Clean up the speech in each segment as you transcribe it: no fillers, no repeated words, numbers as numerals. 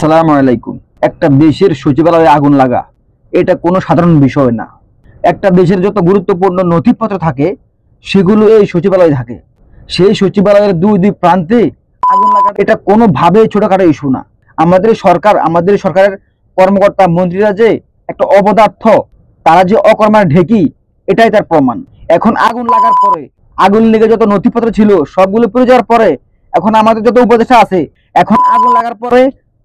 আসসালামু আলাইকুম। একটা দেশের সচিবালয়ে আগুন লাগা এটা কোনো সাধারণ বিষয় না। একটা দেশের যত গুরুত্বপূর্ণ নথিপত্র থাকে সেগুলো এই সচিবালয়ে থাকে। সেই সচিবালয়ের দুই প্রান্তে আগুন লাগা এটা কোনোভাবেই ছোটখাটো ইস্যু না। আমাদের সরকারের কর্মকর্তা মন্ত্রীরা যে একটা অপদার্থ, তারা যে অকর্মার ঢেকি, এটাই তার প্রমাণ। এখন আগুন লাগার পরে, আগুন লেগে যত নথিপত্র ছিল সবগুলো পুড়ে যাওয়ার পরে, এখন আমাদের যত উপদেষ্টা আছে, এখন আগুন লাগার পরে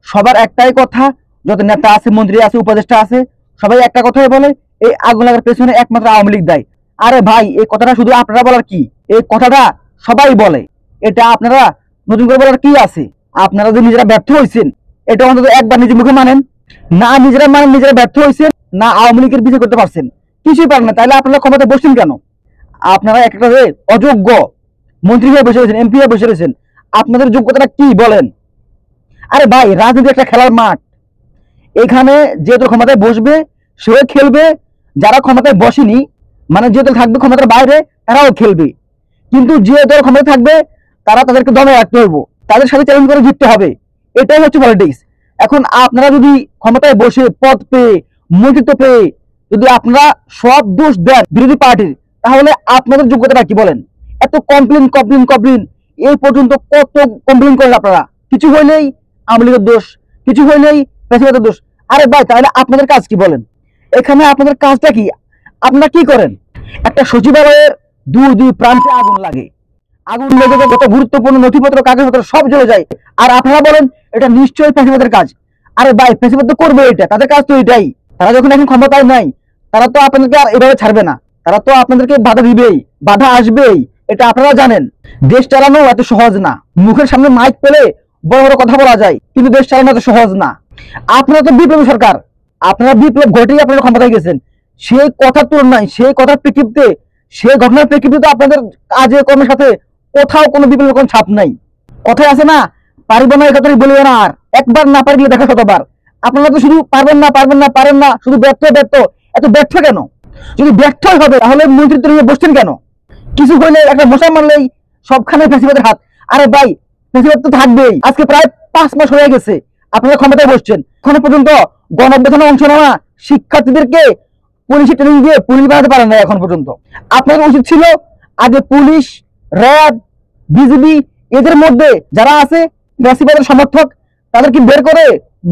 সবার একটাই কথা, যত নেতা আছে, মন্ত্রী আছে, উপদেষ্টা আছে, সবাই একটা কথাই বলে, এই আগুন লাগার পেছনে একমাত্র আওয়ামী লীগ দায়ী। আরে ভাই, এই কথাটা শুধু আপনারা বলার কি? এই কথাটা সবাই বলে। এটা আপনারা নতুন করে বলার কি আছে? আপনারা যে নিজেরা ব্যর্থ হয়েছেন, এটা অন্তত একবার নিজের মুখে মানেন। না নিজেরা মানেন নিজেরা ব্যর্থ হয়েছেন, না আওয়ামী লীগের বিচার করতে পারছেন, কিছুই পারেন না, তাহলে আপনারা ক্ষমতায় বসছেন কেন? আপনারা একটা অযোগ্য মন্ত্রী হয়ে বসে রয়েছেন, এমপি হয়ে বসে রয়েছেন, আপনাদের যোগ্যতাটা কি বলেন? আরে ভাই, রাজনীতি একটা খেলার মাঠ। এখানে যে দল ক্ষমতায় বসবে সেও খেলবে, যারা ক্ষমতায় বসেনি, মানে যে দল থাকবে ক্ষমতার বাইরে, তারাও খেলবে। কিন্তু যে দল ক্ষমতায় থাকবে তারা তাদেরকে দমে রাখতে হবে, তাদের সাথে চ্যালেঞ্জ করে জিততে হবে। এটাই হচ্ছে পলিটিক্স। এখন আপনারা যদি ক্ষমতায় বসে পদ পেয়ে, মন্ত্রিত্ব পেয়ে যদি আপনারা সব দোষ দেন বিরোধী পার্টির, তাহলে আপনাদের যোগ্যতাটা কি বলেন? এত কমপ্লেন কমপ্লেন কমপ্লেন, এই পর্যন্ত কত কমপ্লেন করেন আপনারা? কিছু হইলেই আওয়ামী লীগের দোষ, কিছু হইলেই ফ্যাসিবাদের দোষ। আরে ভাই, তাহলে আপনাদের কাজ কি বলেন? এখানে আপনাদের কাজটা কি? আপনারা কি করেন? একটা সচিবালয়ের দুই প্রান্তে আগুন লাগে, আগুন লেগে যত গুরুত্বপূর্ণ নথিপত্র, কাগজপত্র সব জ্বলে যায়, আর আপনারা বলেন এটা নিশ্চয়ই ফ্যাসিবাদের কাজ। আরে ভাই, ফ্যাসিবাদ তো করবে, এটা তাদের কাজ তো এটাই। তারা যখন এখন ক্ষমতায় নাই, তারা তো আপনাদেরকে আর এভাবে ছাড়বে না, তারা তো আপনাদেরকে বাধা দিবেই, বাধা আসবেই, এটা আপনারা জানেন। দেশ চালানো এত সহজ না। মুখের সামনে মাইক পেলে বড় বড় কথা বলা যায়, কিন্তু দেশ চালানো এত সহজ না। আপনারা তো বিপ্লবী সরকার, আপনারা বিপ্লব ঘটেই আপনারা ক্ষমতায় গেছেন। সেই কথার তুলনায়, সেই কথার প্রেক্ষিপ্তে, সেই ঘটনার প্রেক্ষিপ্তে আপনাদের কাজে কর্মের সাথে কোথাও কোনো বিপ্লবের কোনো ছাপ নাই। কথায় আছে না, পারিব না একথাই বলিবে না, আর একবার না পারলে দেখা শতবার। আপনারা তো শুধু পারবেন না পারবেন না পারেন না, শুধু ব্যর্থ ব্যর্থ। এত ব্যর্থ কেন? যদি ব্যর্থই হবে তাহলে মন্ত্রিত্ব নিয়ে বসছেন কেন? কিছু হইলে একটা মশা মারলেই সবখানে ফ্যাসিবাদের হাত। আরে ভাই, ফ্যাসিবাদ তো থাকবেই। আজকে প্রায় 5 মাস হয়ে গেছে আপনারা ক্ষমতায় বসছেন, এখনো পর্যন্ত গণঅভ্যুত্থানে অংশ নেওয়া শিক্ষার্থীদেরকে পুলিশে ট্রেনিং দিয়ে পুলিশ বানাতে পারেন না এখন পর্যন্ত। আপনাদের উচিত ছিল আগে পুলিশ, র্যাব, বিজিবি, এদের মধ্যে যারা আছে ফ্যাসিবাদের সমর্থক, তাদেরকে বের করে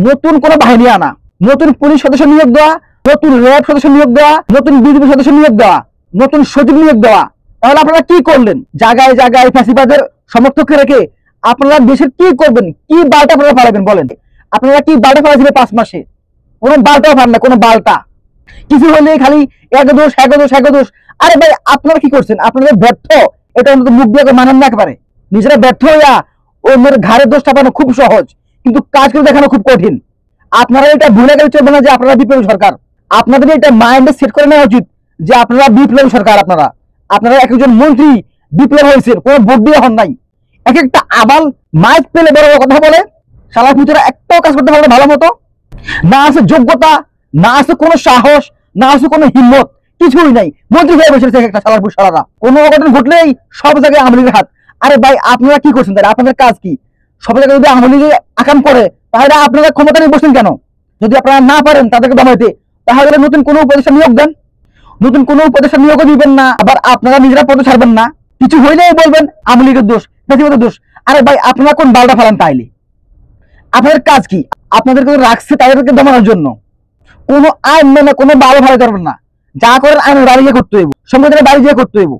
নতুন কোনো বাহিনী আনা, নতুন পুলিশ সদস্য নিয়োগ দেওয়া, নতুন র্যাব সদস্য নিয়োগ দেওয়া, নতুন বিজিবি সদস্য নিয়োগ দেওয়া, নতুন সচিব নিয়োগ দেওয়া। তাহলে আপনারা কি করলেন? জায়গায় জায়গায় ফ্যাসিবাদের সমর্থককে রেখে আপনারা দেশের কি করবেন? কি বালটা আপনারা পালাবেন বলেন? আপনারা কি বালটা ফেলাছিলেন 5 মাসে? কোনো বালটাও পান না, কোনো বালটা। কিছু হলে খালি এক দোষ এক দোষ এক দোষ। আরে ভাই, আপনারা কি করছেন? আপনাদের ব্যর্থ, এটা অন্তত মুখ দিয়ে মানেন না একেবারে। নিজেরা ব্যর্থ হইয়া অন্যের ঘাড়ে দোষ চাপানো খুব সহজ, কিন্তু কাজ করে দেখানো খুব কঠিন। আপনারা এটা ভুলে গেলে চলবে না যে আপনারা বিপ্লবী সরকার। আপনাদের এটা মাইন্ডে সেট করে নেওয়া উচিত যে আপনারা বিপ্লবী সরকার। আপনারা আপনারা একজন মন্ত্রী বিপ্লব হয়েছেন, কোনো ভোট দিয়ে হন নাই। এক একটা আবাল মাইক পেলে বড় বড় কথা বলে, শালা পুতেরা একটাও কাজ করতে পারবে ভালো মতো। না আছে যোগ্যতা, না আছে কোনো সাহস, না আছে কোনো হিম্মত, কিছুই নাই। মন্ত্রী হয়ে বসেছে একটা শালার পুত শালারা। কোনো অঘটন ঘটলেই সব জায়গায় আওয়ামী লীগের হাত। আরে ভাই, আপনারা কি করছেন? তাহলে আপনাদের কাজ কি? সব জায়গায় যদি আওয়ামী লীগে আকাম করে, তাহলে আপনারা ক্ষমতা নিয়ে বসেন কেন? যদি আপনারা না পারেন তাদেরকে দমাইতে, তাহলে নতুন কোনো উপদেষ্টা নিয়োগ দেন। নতুন কোনো উপদেষ্টা নিয়োগও দিবেন না, আবার আপনারা নিজেরা পদে ছাড়বেন না। কিছু হইলেই বলবেন আওয়ামী লীগের দোষ, ফ্যাসিবাদের দোষ। আরে ভাই, আপনারা কোন বালটা ফেলান তাইলে? আপনাদের কাজ কি? আপনাদেরকে রাখছে তাদেরকে দমানোর জন্য। কোনো আইন মেনে কোনো বাল ভালো করবেন না। যা করেন আইনের বাড়ি গিয়ে করতে হইব, সংবিধানের বাড়ি গিয়ে করতে হইব।